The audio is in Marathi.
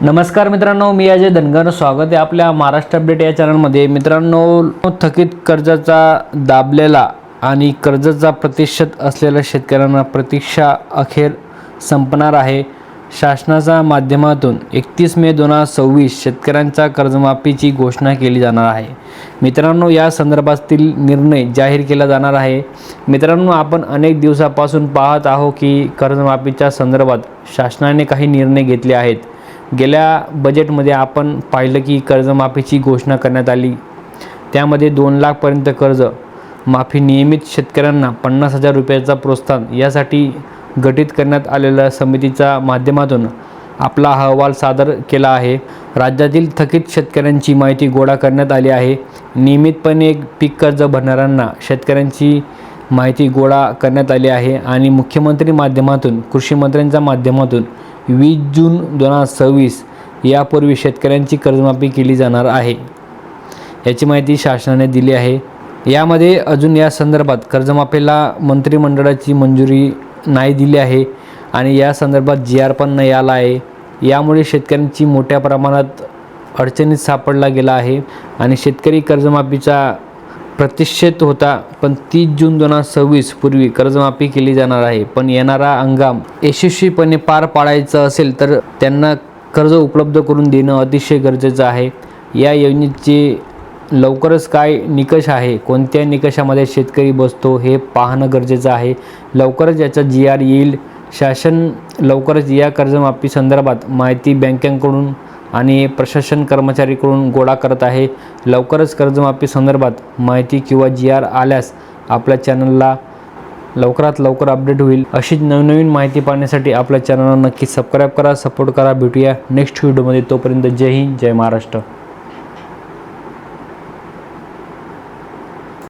नमस्कार मित्रांनो, मी अजय धनगर स्वागत आहे आपल्या महाराष्ट्र अपडेट या चॅनलमध्ये। मित्रांनो, थकीत कर्जाचा दाबलेला आणि कर्जाचा प्रतिशत असलेल्या शेतकऱ्यांना प्रतीक्षा अखेर संपणार आहे। शासनाच्या माध्यमातून 31 मे 2026 शेतकऱ्यांच्या कर्जमाफीची घोषणा केली जाणार आहे। मित्रांनो, या संदर्भातील निर्णय जाहीर केला जाणार आहे। मित्रांनो, आपण अनेक दिवसापासून पाहत आहोत की कर्जमाफीच्या संदर्भात शासनाने काही निर्णय घेतले आहेत। गेल्या बजेटमध्ये आपण पाहिलं की कर्जमाफीची घोषणा करण्यात आली। त्यामध्ये 2 लाख पर्यंत कर्ज माफी, नियमित शेतकऱ्यांना 50,000 रुपयाचा प्रोत्साहन यासाठी गठीत करण्यात आलेल्या समितीच्या माध्यमातून आपला अहवाल सादर केला आहे। राज्यातील थकीत शेतकऱ्यांची माहिती गोळा करण्यात आली आहे। नियमितपणे पीक कर्ज भरणाऱ्यांना शेतकऱ्यांची माहिती गोळा करण्यात आली आहे आणि मुख्यमंत्री माध्यमातून, कृषी मंत्र्यांच्या माध्यमातून 20 जून 2026 यापूर्वी शेतकऱ्यांची कर्जमाफी केली जाणार आहे, याची माहिती शासनाने दिली आहे। यामध्ये अजून या संदर्भात कर्जमाफीला मंत्रिमंडळाची मंजुरी नाही दिली आहे आणि या संदर्भात GR पण नाही आला आहे। यामुळे शेतकऱ्यांची मोठ्या प्रमाणात अडचणीत सापडला गेला आहे आणि शेतकरी कर्जमाफीचा प्रतिशत होता, पण 30 जून 2026 पूर्वी कर्जमाफी केली जाणार आहे। पण येणारा हंगाम यशस्वीपणे पार पाडायचा असेल तर त्यांना कर्ज उपलब्ध करून देणं अतिशय गरजेचं आहे। या योजनेचे लवकरच काय निकष आहे, कोणत्या निकषामध्ये शेतकरी बसतो हे पाहणं गरजेचं आहे। लवकरच याचा GR येईल। शासन लवकरच या कर्जमाफी संदर्भात माहिती बँकांकडून आणि प्रशासन कर्मचारीकडून गोळा करत आहे। लवकरच कर्जमाफी संदर्भात माहिती किंवा GR आल्यास आपल्या चॅनलला लवकरात लवकर अपडेट होईल। अशीच नवनवीन माहिती पाहण्यासाठी आपल्या चॅनलला नक्की सबस्क्राईब करा, सपोर्ट करा। भेटूया नेक्स्ट व्हिडिओमध्ये। तोपर्यंत जय हिंद, जय महाराष्ट्र।